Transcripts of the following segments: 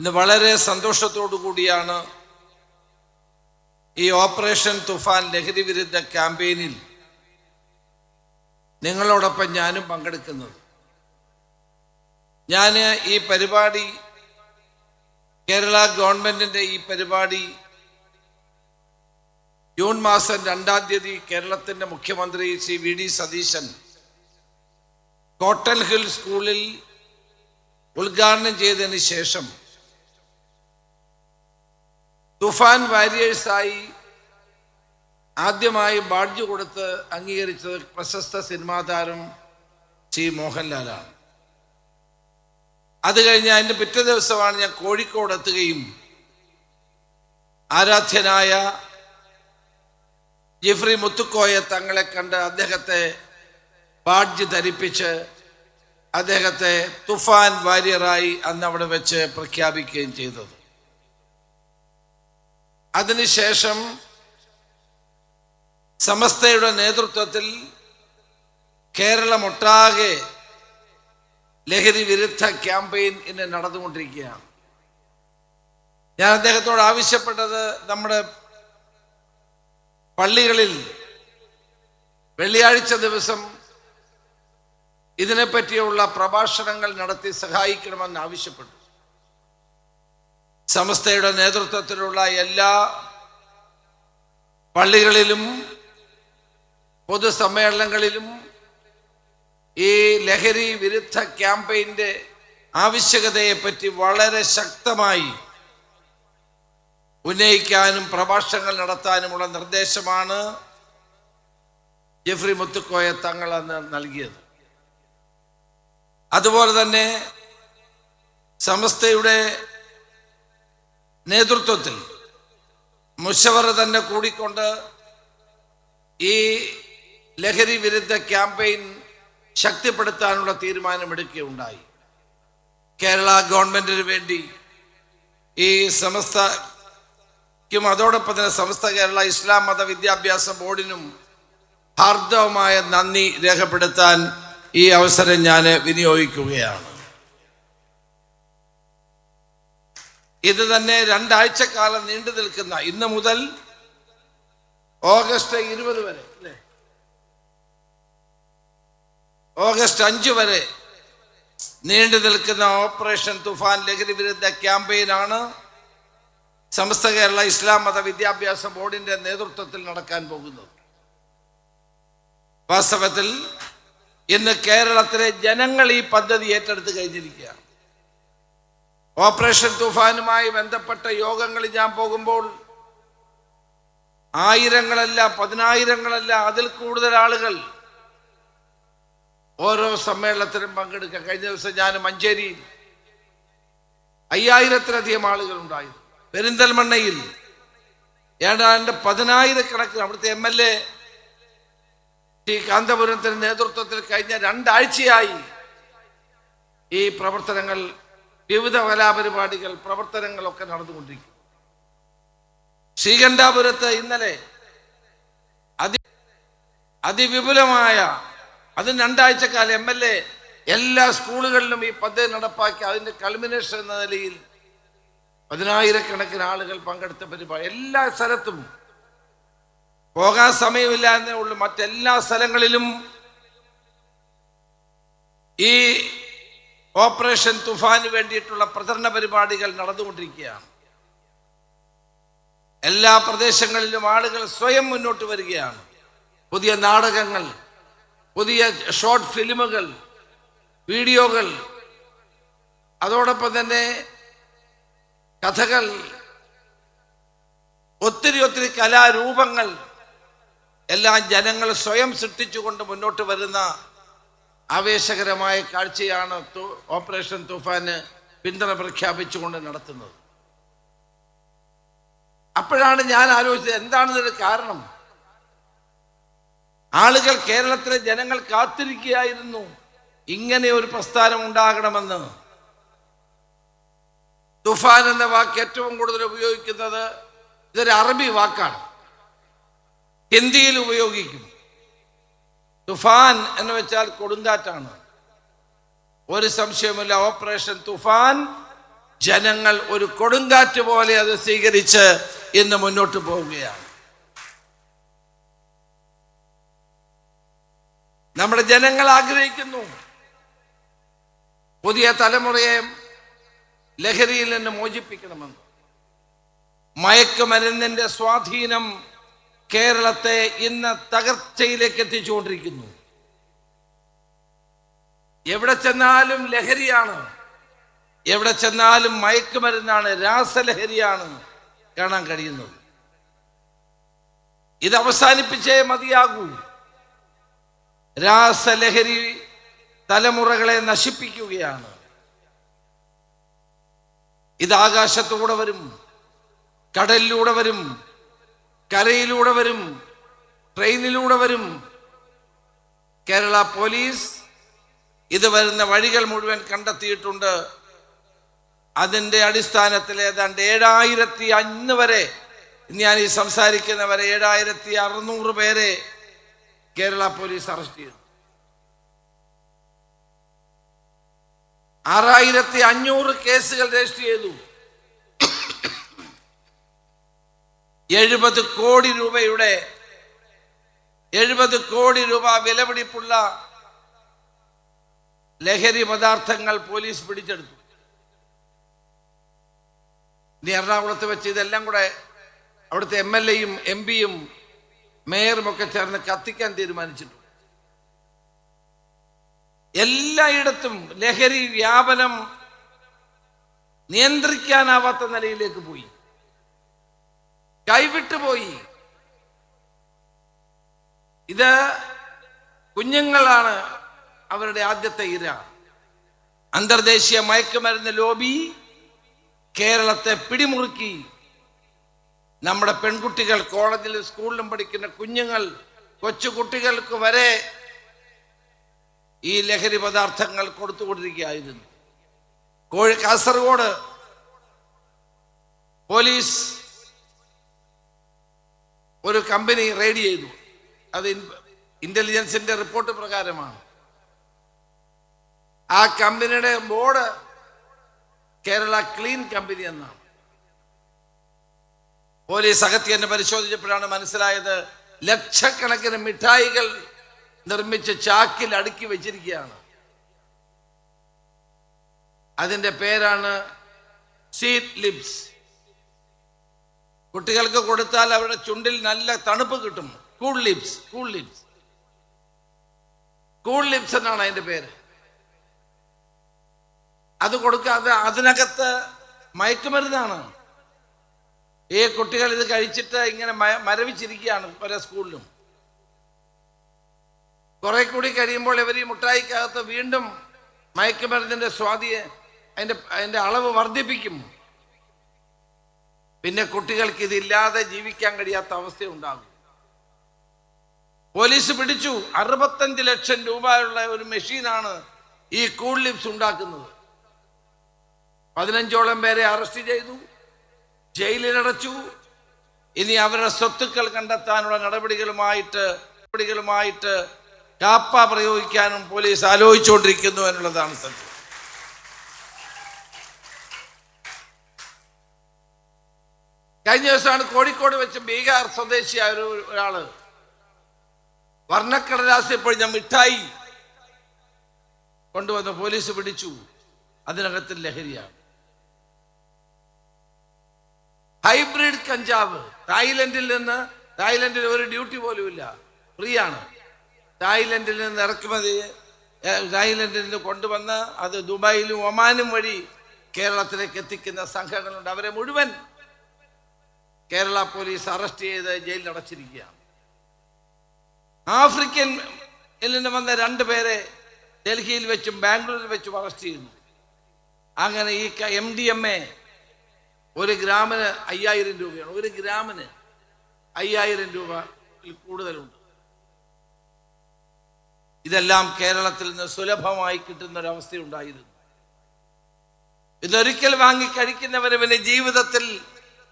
ഇന്ന് വളരെ സന്തോഷത്തോടു കൂടിയാണ് ഈ ഓപ്പറേഷൻ തുഫാൻ ലഹരി വിരുദ്ധ ക്യാമ്പയിനിൽ നിങ്ങളോടൊപ്പം ഞാനും പങ്കെടുക്കുന്നത്. ഞാൻ ഈ പരിപാടി, കേരള ഗവൺമെന്റിന്റെ ഈ പരിപാടി ജൂൺ മാസം 2-ാം തീയതി കേരളത്തിന്റെ മുഖ്യമന്ത്രി Shri V D Satheesan Cotton Hill സ്കൂളിൽ ഉദ്ഘാടനം ചെയ്തതിന് ശേഷം തുഫാൻ വാരിയേഴ്സായി ആദ്യമായി ബാഡ്ജ് കൊടുത്ത് അംഗീകരിച്ചത് പ്രശസ്ത സിനിമാ താരം ശ്രീ മോഹൻലാലാണ്. അത് കഴിഞ്ഞ് അതിൻ്റെ പിറ്റേ ദിവസമാണ് ഞാൻ കോഴിക്കോട് എത്തുകയും ആരാധ്യനായ ജിഫ്രി മുത്തുക്കോയ തങ്ങളെ കണ്ട് അദ്ദേഹത്തെ ബാഡ്ജ് ധരിപ്പിച്ച് അദ്ദേഹത്തെ തുഫാൻ വാരിയറായി അന്ന് അവിടെ വെച്ച് പ്രഖ്യാപിക്കുകയും ചെയ്തത്. അതിനുശേഷം സമസ്തയുടെ നേതൃത്വത്തിൽ കേരളമൊട്ടാകെ ലഹരി വിരുദ്ധ ക്യാമ്പയിൻ ഇന്ന് നടന്നുകൊണ്ടിരിക്കുകയാണ്. ഞാൻ അദ്ദേഹത്തോട് ആവശ്യപ്പെട്ടത് നമ്മുടെ പള്ളികളിൽ വെള്ളിയാഴ്ച ദിവസം ഇതിനെപ്പറ്റിയുള്ള പ്രഭാഷണങ്ങൾ നടത്തി സഹായിക്കണമെന്ന് ആവശ്യപ്പെട്ടു. സമസ്തയുടെ നേതൃത്വത്തിലുള്ള എല്ലാ പള്ളികളിലും പൊതുസമ്മേളനങ്ങളിലും ഈ ലഹരി വിരുദ്ധ ക്യാമ്പയിൻ്റെ ആവശ്യകതയെപ്പറ്റി വളരെ ശക്തമായി ഉന്നയിക്കാനും പ്രഭാഷണങ്ങൾ നടത്താനുമുള്ള നിർദ്ദേശമാണ് ജിഫ്രി മുത്തുക്കോയ തങ്ങൾ അന്ന് നൽകിയത്. അതുപോലെ തന്നെ സമസ്തയുടെ നേതൃത്വത്തിൽ മുശവറ തന്നെ കൂടിക്കൊണ്ട് ഈ ലഹരി വിരുദ്ധ ക്യാമ്പയിൻ ശക്തിപ്പെടുത്താനുള്ള തീരുമാനമെടുക്കുകയുണ്ടായി. കേരള ഗവൺമെന്റിന് വേണ്ടി ഈ സമസ്തയ്ക്കും അതോടൊപ്പം തന്നെ സമസ്ത കേരള ഇസ്ലാം മത വിദ്യാഭ്യാസ ബോർഡിനും ഹാർദവമായ നന്ദി രേഖപ്പെടുത്താൻ ഈ അവസരം ഞാൻ വിനിയോഗിക്കുകയാണ്. ഇത് തന്നെ 2 ആഴ്ചക്കാലം നീണ്ടു നിൽക്കുന്ന, ഇന്ന് മുതൽ ഓഗസ്റ്റ് 20 വരെ, അല്ലേ, ഓഗസ്റ്റ് 5 വരെ നീണ്ടു നിൽക്കുന്ന ഓപ്പറേഷൻ തുഫാൻ ലഹരി വിരുദ്ധ ക്യാമ്പയിനാണ് സമസ്ത കേരള ഇസ്ലാം മത വിദ്യാഭ്യാസ ബോർഡിന്റെ നേതൃത്വത്തിൽ നടക്കാൻ പോകുന്നത്. വാസ്തവത്തിൽ ഇന്ന് കേരളത്തിലെ ജനങ്ങൾ ഈ പദ്ധതി ഏറ്റെടുത്ത് കഴിഞ്ഞിരിക്കുകയാണ്. ഓപ്പറേഷൻ തുഫാനുമായി ബന്ധപ്പെട്ട യോഗങ്ങളിൽ ഞാൻ പോകുമ്പോൾ ആയിരങ്ങളല്ല, 10,000-ങ്ങളല്ല, അതിൽ കൂടുതൽ ആളുകൾ ഓരോ സമ്മേളനത്തിലും പങ്കെടുക്കുക. കഴിഞ്ഞ ദിവസം ഞാൻ മഞ്ചേരിയിൽ 5000-ത്തിലധികം ആളുകൾ ഉണ്ടായിരുന്നു. പെരിന്തൽമണ്ണയിൽ ഏതാണ്ട് 10,000-കണക്കിന് അവിടുത്തെ MLA ശ്രീ കാന്തപുരത്തിന്റെ നേതൃത്വത്തിൽ കഴിഞ്ഞ 2 ആഴ്ചയായി ഈ പ്രവർത്തനങ്ങൾ, വിവിധ കലാപരിപാടികൾ, പ്രവർത്തനങ്ങളൊക്കെ നടന്നുകൊണ്ടിരിക്കും. ശ്രീകണ്ഠാപുരത്ത് ഇന്നലെ അതിവിപുലമായ, അതും 2 ആഴ്ചക്കാലം MLA എല്ലാ സ്കൂളുകളിലും ഈ പദ്ധതി നടപ്പാക്കി അതിന്റെ കൾമിനേഷൻ എന്ന നിലയിൽ 10,000-കണക്കിന് ആളുകൾ പങ്കെടുത്ത പരിപാടി. എല്ലാ സ്ഥലത്തും പോകാൻ സമയമില്ല എന്നേ ഉള്ളൂ. മറ്റെല്ലാ സ്ഥലങ്ങളിലും ഈ ഓപ്പറേഷൻ തുഫാന് വേണ്ടിയിട്ടുള്ള പ്രചരണ പരിപാടികൾ നടന്നുകൊണ്ടിരിക്കുകയാണ്. എല്ലാ പ്രദേശങ്ങളിലും ആളുകൾ സ്വയം മുന്നോട്ട് വരികയാണ്. പുതിയ നാടകങ്ങൾ, പുതിയ ഷോർട്ട് ഫിലിമുകൾ, വീഡിയോകൾ, അതോടൊപ്പം തന്നെ കഥകൾ, ഒത്തിരി കലാരൂപങ്ങൾ എല്ലാം ജനങ്ങൾ സ്വയം സൃഷ്ടിച്ചുകൊണ്ട് മുന്നോട്ട് വരുന്ന ആവേശകരമായ കാഴ്ചയാണ് ഓപ്പറേഷൻ തുഫാന് പിന്തുണ പ്രഖ്യാപിച്ചുകൊണ്ട് നടത്തുന്നത്. അപ്പോഴാണ് ഞാൻ ആലോചിച്ചത്, എന്താണ് ഇതിന് കാരണം? ആളുകൾ, കേരളത്തിലെ ജനങ്ങൾ കാത്തിരിക്കുകയായിരുന്നു ഇങ്ങനെ ഒരു പ്രസ്ഥാനം ഉണ്ടാകണമെന്ന്. തുഫാൻ എന്ന വാക്ക് ഏറ്റവും കൂടുതൽ ഉപയോഗിക്കുന്നത്, ഇതൊരു അറബി വാക്കാണ്, ഹിന്ദിയിൽ ഉപയോഗിക്കും. തുഫാൻ എന്ന് വെച്ചാൽ കൊടുങ്കാറ്റാണ്. ഒരു സംശയവുമില്ല, ഓപ്പറേഷൻ തുഫാൻ ജനങ്ങൾ ഒരു കൊടുങ്കാറ്റ് പോലെ അത് സ്വീകരിച്ച് ഇന്ന് മുന്നോട്ട് പോവുകയാണ്. നമ്മുടെ ജനങ്ങൾ ആഗ്രഹിക്കുന്നു പുതിയ തലമുറയെ ലഹരിയിൽ നിന്ന് മോചിപ്പിക്കണമെന്ന്. മയക്കുമരുന്നിന്റെ സ്വാധീനം കേരളത്തെ ഇന്ന് തകർച്ചയിലേക്ക് എത്തിച്ചുകൊണ്ടിരിക്കുന്നു. എവിടെ ചെന്നാലും ലഹരിയാണ്, എവിടെ ചെന്നാലും മയക്കുമരുന്നാണ്, രാസലഹരിയാണ് കാണാൻ കഴിയുന്നത്. ഇത് അവസാനിപ്പിച്ചേ മതിയാകൂ. രാസലഹരി തലമുറകളെ നശിപ്പിക്കുകയാണ്. ഇത് ആകാശത്തൂടെ വരും, കടലിലൂടെ വരും, കരയിലൂടെ വരും, ട്രെയിനിലൂടെ വരും. കേരള പോലീസ് ഇത് വരുന്ന വഴികൾ മുഴുവൻ കണ്ടെത്തിയിട്ടുണ്ട്. അതിൻ്റെ അടിസ്ഥാനത്തിൽ ഏതാണ്ട് 7,000 വരെ, ഞാൻ ഈ സംസാരിക്കുന്നവരെ 7,600 പേരെ കേരള പോലീസ് അറസ്റ്റ് ചെയ്തു. 6,500 കേസുകൾ രജിസ്റ്റർ ചെയ്തു. 70 കോടി രൂപ വിലപിടിപ്പുള്ള ലഹരി പദാർത്ഥങ്ങൾ പോലീസ് പിടിച്ചെടുത്തു. ഇനി എറണാകുളത്ത് വെച്ച് ഇതെല്ലാം കൂടെ അവിടുത്തെ MLA-യും MP-യും മേയറും ഒക്കെ ചേർന്ന് കത്തിക്കാൻ തീരുമാനിച്ചിട്ടുണ്ട്. എല്ലായിടത്തും ലഹരി വ്യാപനം നിയന്ത്രിക്കാനാവാത്ത നിലയിലേക്ക് പോയി, കൈവിട്ടുപോയി. ഇത് കുഞ്ഞുങ്ങളാണ് അവരുടെ ആദ്യത്തെ ഇര. അന്തർദേശീയ മയക്കുമരുന്ന് ലോബി കേരളത്തെ പിടിമുറുക്കി. നമ്മുടെ പെൺകുട്ടികൾ, കോളേജിലും സ്കൂളിലും പഠിക്കുന്ന കുഞ്ഞുങ്ങൾ, കൊച്ചുകുട്ടികൾക്ക് വരെ ഈ ലഹരി പദാർത്ഥങ്ങൾ കൊടുത്തുകൊണ്ടിരിക്കുകയായിരുന്നു. കാസർഗോഡ് പോലീസ് ഒരു കമ്പനി റെയ്ഡ് ചെയ്തു. അത് ഇന്റലിജൻസിന്റെ റിപ്പോർട്ട് പ്രകാരമാണ്. ആ കമ്പനിയുടെ ബോർഡ് കേരള ക്ലീൻ കമ്പനി എന്നാണ്. പോലീസ് അകത്ത് തന്നെ പരിശോധിച്ചപ്പോഴാണ് മനസ്സിലായത് ലക്ഷക്കണക്കിന് മിഠായികൾ നിർമ്മിച്ച് ചാക്കിൽ അടുക്കി വെച്ചിരിക്കുകയാണ്. അതിന്റെ പേരാണ് സ്വീറ്റ് ലിപ്സ്. കുട്ടികൾക്ക് കൊടുത്താൽ അവരുടെ ചുണ്ടിൽ നല്ല തണുപ്പ് കിട്ടും. കൂൾ ലിപ്സ് എന്നാണ് അതിന്റെ പേര്. അത് കൊടുക്കാതെ അതിനകത്ത് മയക്കുമരുന്നാണ്. ഈ കുട്ടികൾ ഇത് കഴിച്ചിട്ട് ഇങ്ങനെ മരവിച്ചിരിക്കുകയാണ് പല സ്കൂളിലും. കുറെ കൂടി കഴിയുമ്പോൾ ഇവർ ഈ മുട്ടായിക്കകത്ത് വീണ്ടും മയക്കുമരുന്നിന്റെ അതിന്റെ അളവ് വർദ്ധിപ്പിക്കും. പിന്നെ കുട്ടികൾക്ക് ഇതില്ലാതെ ജീവിക്കാൻ കഴിയാത്ത അവസ്ഥ ഉണ്ടാകും. പോലീസ് പിടിച്ചു. 65 ലക്ഷം രൂപയുള്ള ഒരു മെഷീനാണ് ഈ കൂൾ ലിപ്സ് ഉണ്ടാക്കുന്നത്. 15ഓളം പേരെ അറസ്റ്റ് ചെയ്തു, ജയിലിലടച്ചു. ഇനി അവരുടെ സ്വത്തുക്കൾ കണ്ടെത്താനുള്ള നടപടികളുമായിട്ട് കാപ്പ പ്രയോഗിക്കാനും പോലീസ് ആലോചിച്ചുകൊണ്ടിരിക്കുന്നു എന്നുള്ളതാണ് സത്യം. കഴിഞ്ഞ ദിവസമാണ് കോഴിക്കോട് വെച്ച് ബീഹാർ സ്വദേശിയായ ഒരാള് വർണ്ണക്കടലാസിൽ പൊഴിഞ്ഞ മിഠായി കൊണ്ടുവന്ന് പോലീസ് പിടിച്ചു. അതിനകത്ത് ലഹരിയാണ്. ഹൈബ്രിഡ് കഞ്ചാവ് തായ്ലൻഡിൽ ഒരു ഡ്യൂട്ടി പോലും ഇല്ല, ഫ്രീ ആണ്. തായ്ലൻഡിൽ നിന്ന് ഇറക്കുമതി, തായ്ലൻഡിൽ നിന്ന് കൊണ്ടുവന്ന് അത് ദുബായിലും ഒമാനും വഴി കേരളത്തിലേക്ക് എത്തിക്കുന്ന സംഘടനകളുണ്ട്. അവരെ മുഴുവൻ കേരള പോലീസ് അറസ്റ്റ് ചെയ്ത് ജയിലിൽ അടച്ചിരിക്കുകയാണ്. ആഫ്രിക്കയിൽ നിന്ന് വന്ന 2 പേരെ ഡൽഹിയിൽ വെച്ചും ബാംഗ്ലൂരിൽ വെച്ചും അറസ്റ്റ് ചെയ്യുന്നു. അങ്ങനെ ഈ MDMA ഒരു ഗ്രാമിന് 5000 രൂപയാണ്. ഒരു ഗ്രാമിന് 5000 രൂപ കൂടുതലുണ്ട്. ഇതെല്ലാം കേരളത്തിൽ നിന്ന് സുലഭമായി കിട്ടുന്ന ഒരവസ്ഥയുണ്ടായിരുന്നു. ഇതൊരിക്കൽ വാങ്ങി കഴിക്കുന്നവന് പിന്നെ ജീവിതത്തിൽ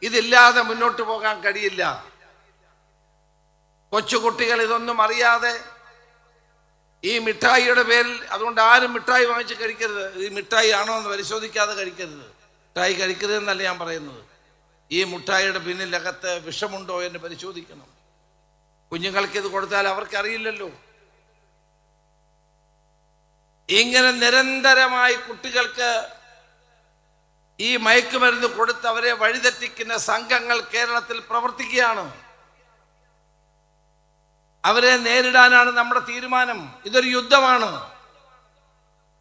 ഇതില്ലാതെ മുന്നോട്ട് പോകാൻ കഴിയില്ല. കൊച്ചുകുട്ടികൾ ഇതൊന്നും അറിയാതെ ഈ മിഠായിയുടെ പേരിൽ, അതുകൊണ്ട് ആരും മിഠായി വാങ്ങിച്ച് കഴിക്കരുത്. ഈ മിഠായി ആണോ എന്ന് പരിശോധിക്കാതെ കഴിക്കരുത്. മുട്ടായി കഴിക്കരുതെന്നല്ല ഞാൻ പറയുന്നത്. ഈ മുട്ടായിയുടെ പിന്നിലകത്ത് വിഷമുണ്ടോ എന്ന് പരിശോധിക്കണം. കുഞ്ഞുങ്ങൾക്ക് ഇത് കൊടുത്താൽ അവർക്കറിയില്ലല്ലോ. ഇങ്ങനെ നിരന്തരമായി കുട്ടികൾക്ക് ഈ മയക്കുമരുന്ന് കൊടുത്ത് അവരെ വഴിതെറ്റിക്കുന്ന സംഘങ്ങൾ കേരളത്തിൽ പ്രവർത്തിക്കുകയാണ്. അവരെ നേരിടാനാണ് നമ്മുടെ തീരുമാനം. ഇതൊരു യുദ്ധമാണ്.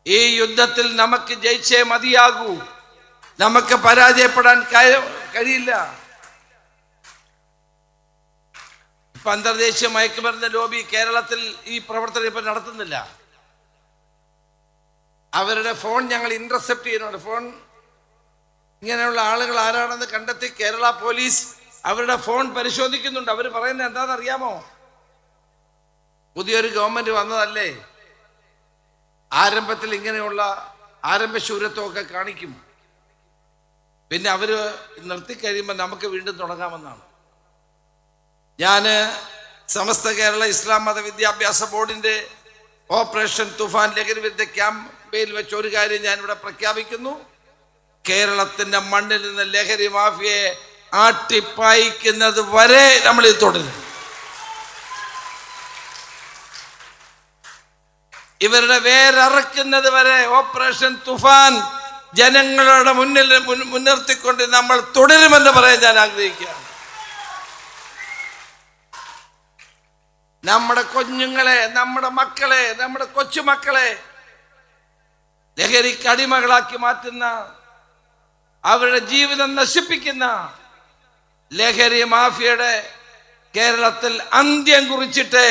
ഈ യുദ്ധത്തിൽ നമുക്ക് ജയിച്ചേ മതിയാകൂ. നമുക്ക് പരാജയപ്പെടാൻ കഴിയില്ല. ഇപ്പൊ അന്തർദേശീയ മയക്കുമരുന്ന് ലോബി കേരളത്തിൽ ഈ പ്രവർത്തനം ഇപ്പൊ നടത്തുന്നില്ല. അവരുടെ ഫോൺ ഞങ്ങൾ ഇന്റർസെപ്റ്റ് ചെയ്യുന്നുണ്ട്. ഫോൺ ഇങ്ങനെയുള്ള ആളുകൾ ആരാണെന്ന് കണ്ടെത്തി കേരള പോലീസ് അവരുടെ ഫോൺ പരിശോധിക്കുന്നുണ്ട്. അവർ പറയുന്നത് എന്താണെന്നറിയാമോ? പുതിയൊരു ഗവൺമെന്റ് വന്നതല്ലേ, ആരംഭത്തിൽ ഇങ്ങനെയുള്ള ആരംഭശൂരത്വമൊക്കെ കാണിക്കും, പിന്നെ അവര് നിർത്തിക്കഴിയുമ്പോൾ നമുക്ക് വീണ്ടും തുടങ്ങാമെന്നാണ്. ഞാൻ സമസ്ത കേരള ഇസ്ലാം മത വിദ്യാഭ്യാസ ബോർഡിന്റെ ഓപ്പറേഷൻ തുഫാൻ ലഹരി വിരുദ്ധ ക്യാമ്പയിൻ വെച്ച് ഒരു കാര്യം ഞാനിവിടെ പ്രഖ്യാപിക്കുന്നു. കേരളത്തിന്റെ മണ്ണിൽ നിന്ന് ലഹരി മാഫിയയെ ആട്ടിപ്പായിക്കുന്നത് വരെ നമ്മൾ ഇത് തുടരും. ഇവരുടെ വേരറക്കുന്നത് വരെ ഓപ്പറേഷൻ തുഫാൻ ജനങ്ങളുടെ മുൻനിർത്തിക്കൊണ്ട് നമ്മൾ തുടരുമെന്ന് പറയാൻ ഞാൻ ആഗ്രഹിക്കുകയാണ്. നമ്മുടെ കുഞ്ഞുങ്ങളെ, നമ്മുടെ മക്കളെ, നമ്മുടെ കൊച്ചുമക്കളെ ലഹരിക്ക് അടിമകളാക്കി മാറ്റുന്ന, അവരുടെ ജീവിതം നശിപ്പിക്കുന്ന ലഹരി മാഫിയയുടെ കേരളത്തിൽ അന്ത്യം കുറിച്ചിട്ട്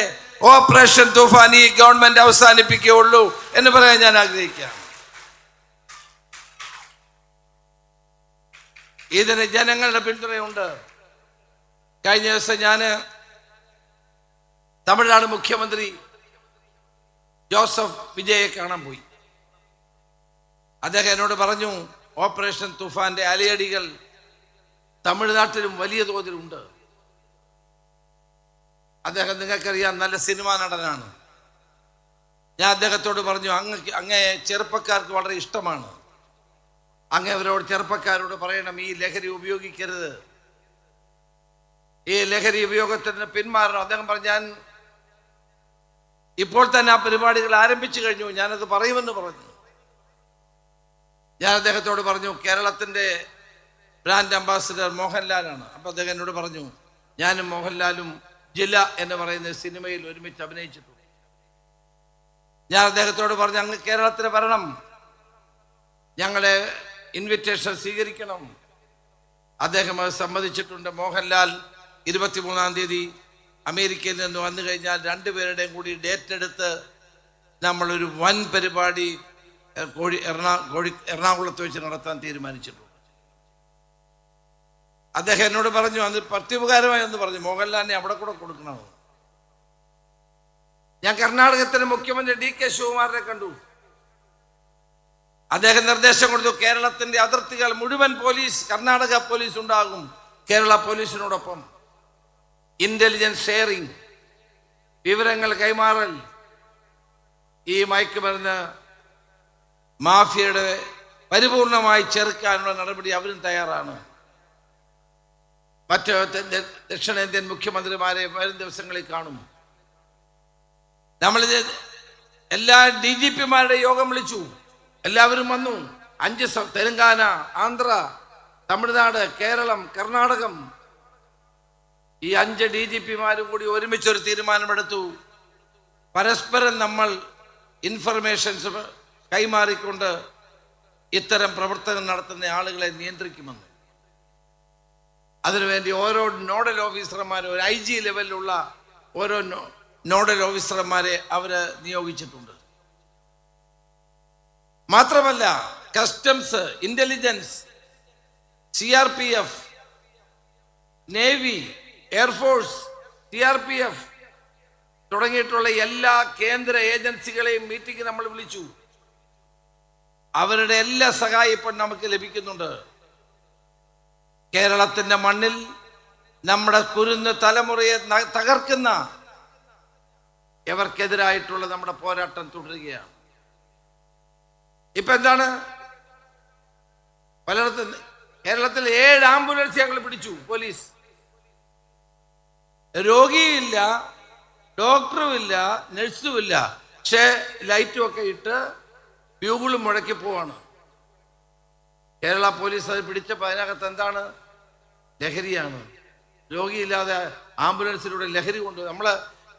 ഓപ്പറേഷൻ തുഫാൻ ഈ ഗവൺമെന്റ് അവസാനിപ്പിക്കുകയുള്ളൂ എന്ന് പറയാൻ ഞാൻ ആഗ്രഹിക്കുകയാണ്. ഇതിന് ജനങ്ങളുടെ പിന്തുണയുണ്ട്. കഴിഞ്ഞ ദിവസം ഞാൻ തമിഴ്നാട് മുഖ്യമന്ത്രി ജോസഫ് വിജയെ കാണാൻ പോയി. അദ്ദേഹം എന്നോട് പറഞ്ഞു, ഓപ്പറേഷൻ തുഫാന്റെ അലയടികൾ തമിഴ്നാട്ടിലും വലിയ തോതിലുണ്ട്. അദ്ദേഹം നിങ്ങൾക്കറിയാം നല്ല സിനിമാ നടനാണ്. ഞാൻ അദ്ദേഹത്തോട് പറഞ്ഞു, അങ്ങേ ചെറുപ്പക്കാർക്ക് വളരെ ഇഷ്ടമാണ്, അങ്ങ് അവരോട് ചെറുപ്പക്കാരോട് പറയണം ഈ ലഹരി ഉപയോഗിക്കരുത്, ഈ ലഹരി ഉപയോഗത്തിന് പിന്മാറണം. അദ്ദേഹം പറഞ്ഞു, ഞാൻ ഇപ്പോൾ തന്നെ ആ പരിപാടികൾ ആരംഭിച്ചു കഴിഞ്ഞു, ഞാനത് പറയുമെന്ന് പറഞ്ഞു. ഞാൻ അദ്ദേഹത്തോട് പറഞ്ഞു, കേരളത്തിന്റെ ബ്രാൻഡ് അംബാസിഡർ മോഹൻലാലാണ്. അപ്പൊ അദ്ദേഹം എന്നോട് പറഞ്ഞു, ഞാനും മോഹൻലാലും ജില്ല എന്ന് പറയുന്ന സിനിമയിൽ ഒരുമിച്ച് അഭിനയിച്ചിട്ടുണ്ട്. ഞാൻ അദ്ദേഹത്തോട് പറഞ്ഞു, അങ്ങ് കേരളത്തിൽ വരണം, ഞങ്ങളെ ഇൻവിറ്റേഷൻ സ്വീകരിക്കണം. അദ്ദേഹം അത് സമ്മതിച്ചിട്ടുണ്ട്. മോഹൻലാൽ 23-ാം തീയതി അമേരിക്കയിൽ നിന്ന് വന്നു കഴിഞ്ഞാൽ രണ്ടുപേരുടെയും കൂടി ഡേറ്റ് എടുത്ത് നമ്മളൊരു വൻ പരിപാടി എറണാകുളത്ത് വെച്ച് നടത്താൻ തീരുമാനിച്ചിട്ടുണ്ട്. അദ്ദേഹം എന്നോട് പറഞ്ഞു, അത് പ്രത്യുപകാരമായി എന്ന് പറഞ്ഞു, മോഹൻലാലിനെ അവിടെ കൂടെ കൊടുക്കണോ. ഞാൻ കർണാടകത്തിലെ മുഖ്യമന്ത്രി DK ശിവകുമാറിനെ കണ്ടു. അദ്ദേഹം നിർദ്ദേശം കൊടുത്തു, കേരളത്തിന്റെ അതിർത്തികൾ മുഴുവൻ പോലീസ്, കർണാടക പോലീസ് ഉണ്ടാകും കേരള പോലീസിനോടൊപ്പം. ഇന്റലിജൻസ് ഷെയറിംഗ്, വിവരങ്ങൾ കൈമാറൽ, ഈ മയക്കുമരുന്ന് മാഫിയയുടെ പരിപൂർണമായി ചെറുക്കാനുള്ള നടപടി അവരും തയ്യാറാണ്. മറ്റ് ദക്ഷിണേന്ത്യൻ മുഖ്യമന്ത്രിമാരെ വരും ദിവസങ്ങളിൽ കാണും. നമ്മൾ എല്ലാ DGPമാരുടെ യോഗം വിളിച്ചു, എല്ലാവരും വന്നു. 5 തെലങ്കാന, ആന്ധ്ര, തമിഴ്നാട്, കേരളം, കർണാടകം, ഈ 5 DGPമാരും കൂടി ഒരുമിച്ചൊരു തീരുമാനമെടുത്തു. പരസ്പരം നമ്മൾ ഇൻഫർമേഷൻസ് കൈമാറിക്കൊണ്ട് ഇത്തരം പ്രവർത്തനം നടത്തുന്ന ആളുകളെ നിയന്ത്രിക്കുമെന്ന്. അതിനുവേണ്ടി ഓരോ നോഡൽ ഓഫീസർമാരെ, ഒരു IG ലെവലിലുള്ള ഓരോ നോഡൽ ഓഫീസർമാരെ അവര് നിയോഗിച്ചിട്ടുണ്ട്. മാത്രമല്ല customs, intelligence, CRPF, navy, air force, CRPF തുടങ്ങിയിട്ടുള്ള എല്ലാ കേന്ദ്ര ഏജൻസികളെയും മീറ്റിംഗ് നമ്മൾ വിളിച്ചു. അവരുടെ എല്ലാ സഹായം ഇപ്പോൾ നമുക്ക് ലഭിക്കുന്നുണ്ട്. കേരളത്തിന്റെ മണ്ണിൽ നമ്മുടെ കുരുന്ന് തലമുറയെ തകർക്കുന്ന ഇവർക്കെതിരായിട്ടുള്ള നമ്മുടെ പോരാട്ടം തുടരുകയാണ്. ഇപ്പൊ എന്താണ് പലയിടത്തും കേരളത്തിൽ 7 ആംബുലൻസ് ഞങ്ങൾ പിടിച്ചു പോലീസ്. രോഗിയില്ല, ഡോക്ടറുമില്ല, നഴ്സുമില്ല, പക്ഷേ ലൈറ്റും ഒക്കെ ഇട്ട് ബ്യൂഗിളും മുഴക്കി പോവാണ്. കേരള പോലീസ് അത് പിടിച്ചപ്പോൾ അതിനകത്ത് എന്താണ്? ലഹരിയാണ്. രോഗിയില്ലാതെ ആംബുലൻസിലൂടെ ലഹരി കൊണ്ട് നമ്മൾ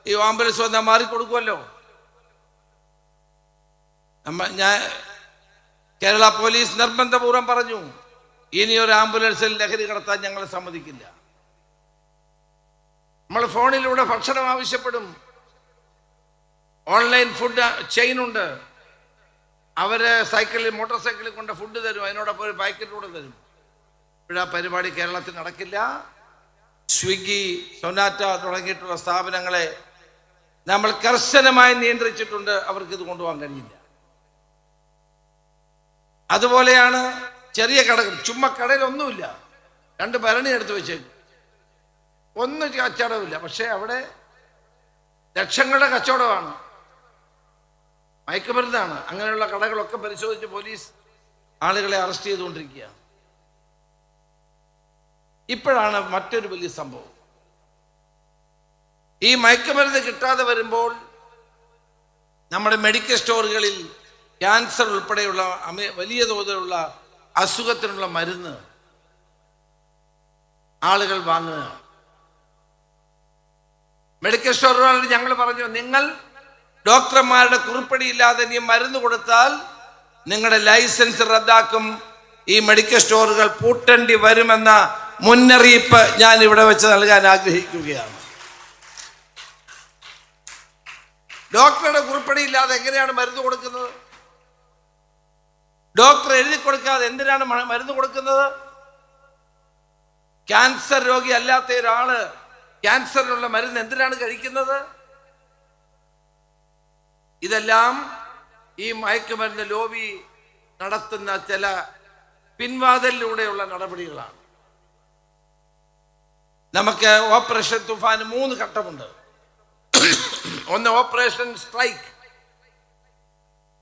ഈ ആംബുലൻസ് വന്നാൽ മാറിക്കൊടുക്കുമല്ലോ. ഞാൻ കേരള പോലീസ് നിർബന്ധപൂർവ്വം പറഞ്ഞു, ഇനി ഒരു ആംബുലൻസിൽ ലഹരി കടത്താൻ ഞങ്ങൾ സമ്മതിക്കില്ല. നമ്മൾ ഫോണിലൂടെ ഭക്ഷണം ആവശ്യപ്പെടും. ഓൺലൈൻ ഫുഡ് ചെയിനുണ്ട്, അവര് മോട്ടോർ സൈക്കിളിൽ കൊണ്ട് ഫുഡ് തരും, അതിനോടൊപ്പം ഒരു പാക്കറ്റിലൂടെ തരും. ഇപ്പോഴാ പരിപാടി കേരളത്തിൽ നടക്കില്ല. സ്വിഗ്ഗി, സൊനാറ്റ തുടങ്ങിയിട്ടുള്ള സ്ഥാപനങ്ങളെ നമ്മൾ കർശനമായി നിയന്ത്രിച്ചിട്ടുണ്ട്. അവർക്ക് ഇത് കൊണ്ടുപോകാൻ കഴിയില്ല. അതുപോലെയാണ് ചെറിയ കടകൾ. ചുമ്മാ കടയിലൊന്നുമില്ല, 2 ഭരണി എടുത്ത് വെച്ചേക്കും, ഒന്നും കച്ചവടമില്ല, പക്ഷെ അവിടെ ലക്ഷങ്ങളുടെ കച്ചവടമാണ്, മയക്കുമരുന്നാണ്. അങ്ങനെയുള്ള കടകളൊക്കെ പരിശോധിച്ച് പോലീസ് ആളുകളെ അറസ്റ്റ് ചെയ്തുകൊണ്ടിരിക്കുകയാണ്. ഇപ്പോഴാണ് മറ്റൊരു വലിയ സംഭവം. ഈ മയക്കുമരുന്ന് കിട്ടാതെ വരുമ്പോൾ നമ്മുടെ മെഡിക്കൽ സ്റ്റോറുകളിൽ ക്യാൻസർ ഉൾപ്പെടെയുള്ള വലിയ തോതിലുള്ള അസുഖത്തിനുള്ള മരുന്ന് ആളുകൾ വാങ്ങുക. മെഡിക്കൽ സ്റ്റോറുകളിൽ ഞങ്ങൾ പറഞ്ഞു, നിങ്ങൾ ഡോക്ടർമാരുടെ കുറിപ്പടിയില്ലാതെ ഇനി മരുന്ന് കൊടുത്താൽ നിങ്ങളുടെ ലൈസൻസ് റദ്ദാക്കും, ഈ മെഡിക്കൽ സ്റ്റോറുകൾ പൂട്ടേണ്ടി വരുമെന്ന മുന്നറിയിപ്പ് ഞാൻ ഇവിടെ വെച്ച് നൽകാൻ ആഗ്രഹിക്കുകയാണ്. ഡോക്ടറുടെ കുറിപ്പടിയില്ലാതെ എങ്ങനെയാണ് മരുന്ന് കൊടുക്കുന്നത്? ഡോക്ടർ എഴുതി കൊടുക്കാതെ എന്തിനാണ് മരുന്ന് കൊടുക്കുന്നത്? ക്യാൻസർ രോഗി അല്ലാത്ത ഒരാള് ക്യാൻസറിനുള്ള മരുന്ന് എന്തിനാണ് കഴിക്കുന്നത്? ഇതെല്ലാം ഈ മയക്കുമരുന്ന് ലോബി നടത്തുന്ന ചില പിൻവാതിലൂടെയുള്ള നടപടികളാണ്. നമുക്ക് ഓപ്പറേഷൻ തുഫാൻ 3 ഘട്ടമുണ്ട്. ഒന്ന് ഓപ്പറേഷൻ സ്ട്രൈക്ക്,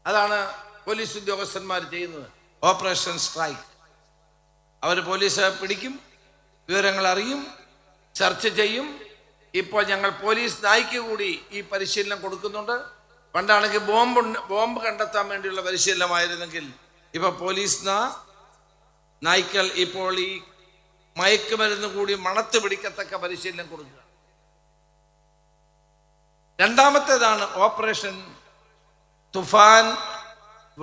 അതാണ് പോലീസ് ഉദ്യോഗസ്ഥന്മാർ ചെയ്യുന്നത്. ഓപ്പറേഷൻ സ്ട്രൈക്ക്, അവർ പോലീസ് പിടിക്കും, വിവരങ്ങൾ അറിയും, ചർച്ച ചെയ്യും. ഇപ്പോൾ ഞങ്ങൾ പോലീസ് നായ്ക്ക് കൂടി ഈ പരിശീലനം കൊടുക്കുന്നുണ്ട്. പണ്ടാണെങ്കിൽ ബോംബ് കണ്ടെത്താൻ വേണ്ടിയുള്ള പരിശീലനമായിരുന്നെങ്കിൽ ഇപ്പൊ പോലീസ് നായ്ക്കൾ ഇപ്പോൾ ഈ മയക്കുമരുന്ന് കൂടി മണത്ത് പിടിക്കത്തക്ക പരിശീലനം കൊടുക്കുക. രണ്ടാമത്തേതാണ് operation Toofan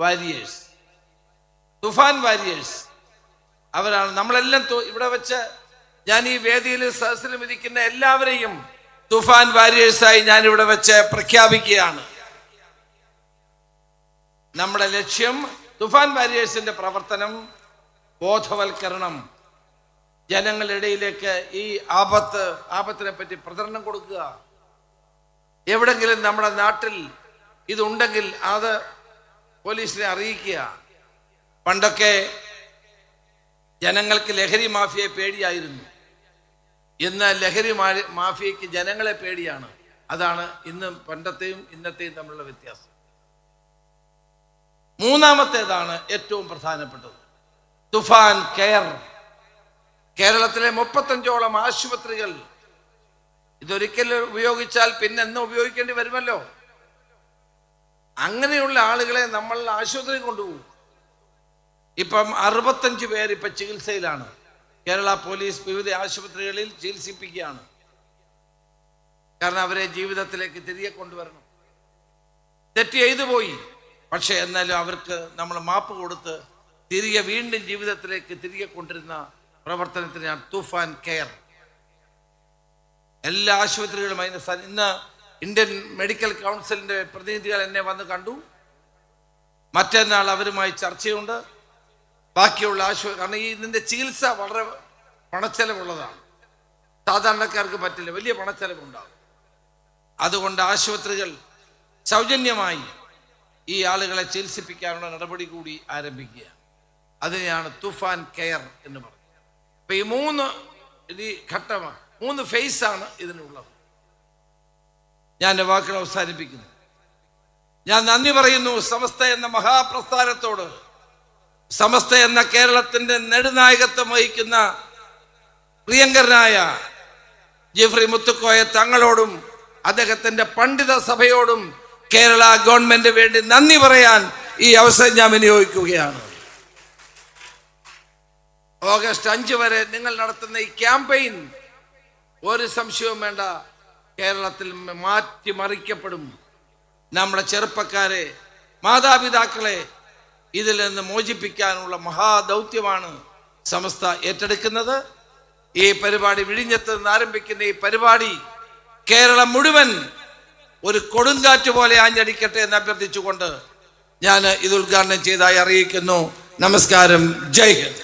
warriors. Toofan warriors അവരാണ് നമ്മളെല്ലാം ഇവിടെ വെച്ച് ഞാൻ ഈ വേദിയിൽ സദസ്സിലും ഇരിക്കുന്ന എല്ലാവരെയും തുഫാൻ വാരിയേഴ്സായി ഞാൻ ഇവിടെ വെച്ച് പ്രഖ്യാപിക്കുകയാണ്. നമ്മുടെ ലക്ഷ്യം തുഫാൻ വാരിയേഴ്സിന്റെ പ്രവർത്തനം, ബോധവൽക്കരണം, ജനങ്ങളിടയിലേക്ക് ഈ ആപത്തിനെ പറ്റി പ്രചരണം കൊടുക്കുക. എവിടെങ്കിലും നമ്മുടെ നാട്ടിൽ ഇതുണ്ടെങ്കിൽ അത് പോലീസിനെ അറിയിക്കുക. പണ്ടൊക്കെ ജനങ്ങൾക്ക് ലഹരി മാഫിയയെ പേടിയായിരുന്നു, ഇന്ന് ലഹരി മാഫിയയ്ക്ക് ജനങ്ങളെ പേടിയാണ്. അതാണ് ഇന്ന് പണ്ടത്തെയും ഇന്നത്തെയും തമ്മിലുള്ള വ്യത്യാസം. മൂന്നാമത്തേതാണ് ഏറ്റവും പ്രധാനപ്പെട്ടത്, തുഫാൻ കെയർ. കേരളത്തിലെ 35ഓളം ആശുപത്രികൾ ഇതൊരിക്കൽ ഉപയോഗിച്ചാൽ പിന്നെ എന്ന് ഉപയോഗിക്കേണ്ടി വരുമല്ലോ. അങ്ങനെയുള്ള ആളുകളെ നമ്മൾ ആശുപത്രി കൊണ്ടുപോകും. ഇപ്പം 65 പേർ ഇപ്പം ചികിത്സയിലാണ്. കേരള പോലീസ് വിവിധ ആശുപത്രികളിൽ ചികിത്സിപ്പിക്കുകയാണ്. കാരണം അവരെ ജീവിതത്തിലേക്ക് തിരികെ കൊണ്ടുവരണം. തെറ്റ് ചെയ്തു പോയി, പക്ഷെ എന്നാലും അവർക്ക് നമ്മൾ മാപ്പ് കൊടുത്ത് തിരികെ വീണ്ടും ജീവിതത്തിലേക്ക് തിരികെ കൊണ്ടിരുന്ന പ്രവർത്തനത്തിനാണ് തുഫാൻ കെയർ. എല്ലാ ആശുപത്രികളും ഇന്ന് ഇന്ത്യൻ മെഡിക്കൽ കൗൺസിലിന്റെ പ്രതിനിധികൾ എന്നെ വന്ന് കണ്ടു. മറ്റന്നാൾ അവരുമായി ചർച്ചയുണ്ട്. ബാക്കിയുള്ള ആശുപത്രി, കാരണം ഇതിന്റെ ചികിത്സ വളരെ പണച്ചെലവുള്ളതാണ്, സാധാരണക്കാർക്ക് പറ്റില്ല, വലിയ പണച്ചെലവുണ്ടാകും. അതുകൊണ്ട് ആശുപത്രികൾ സൗജന്യമായി ഈ ആളുകളെ ചികിത്സിപ്പിക്കാനുള്ള നടപടി കൂടി ആരംഭിക്കുക. അതിനെയാണ് തുഫാൻ കെയർ എന്ന് പറയുന്നത്. അപ്പൊ ഈ 3 ഘട്ടമാണ്, 3 ഫേസാണ് ഇതിനുള്ളത്. ഞാൻ എൻ്റെ വാക്കുകൾ അവസാനിപ്പിക്കുന്നു. ഞാൻ നന്ദി പറയുന്നു സമസ്ത എന്ന മഹാപ്രസ്ഥാനത്തോട്. സമസ്ത എന്ന കേരളത്തിന്റെ നെടുനായകത്വം വഹിക്കുന്ന പ്രിയങ്കരനായ ജിഫ്രി മുത്തുക്കോയ തങ്ങളോടും അദ്ദേഹത്തിന്റെ പണ്ഡിത സഭയോടും കേരള ഗവൺമെന്റ് വേണ്ടി നന്ദി പറയാൻ ഈ അവസരം ഞാൻ വിനിയോഗിക്കുകയാണ്. ഓഗസ്റ്റ് 5 വരെ നിങ്ങൾ നടത്തുന്ന ഈ ക്യാമ്പയിൻ ഒരു സംശയവും വേണ്ട, കേരളത്തിൽ മാറ്റിമറിക്കപ്പെടും. നമ്മുടെ ചെറുപ്പക്കാരെ, മാതാപിതാക്കളെ ഇതിൽ നിന്ന് മോചിപ്പിക്കാനുള്ള മഹാദൗത്യമാണ് സമസ്ത ഏറ്റെടുക്കുന്നത്. ഈ പരിപാടി വിഴിഞ്ഞത്ത് നിന്ന് ആരംഭിക്കുന്ന ഈ പരിപാടി കേരളം മുഴുവൻ ഒരു കൊടുങ്കാറ്റ് പോലെ ആഞ്ഞടിക്കട്ടെ എന്ന് അഭ്യർത്ഥിച്ചുകൊണ്ട് ഞാൻ ഇത് ഉദ്ഘാടനം ചെയ്തതായി അറിയിക്കുന്നു. നമസ്കാരം. ജയ് ഹിന്ദ്.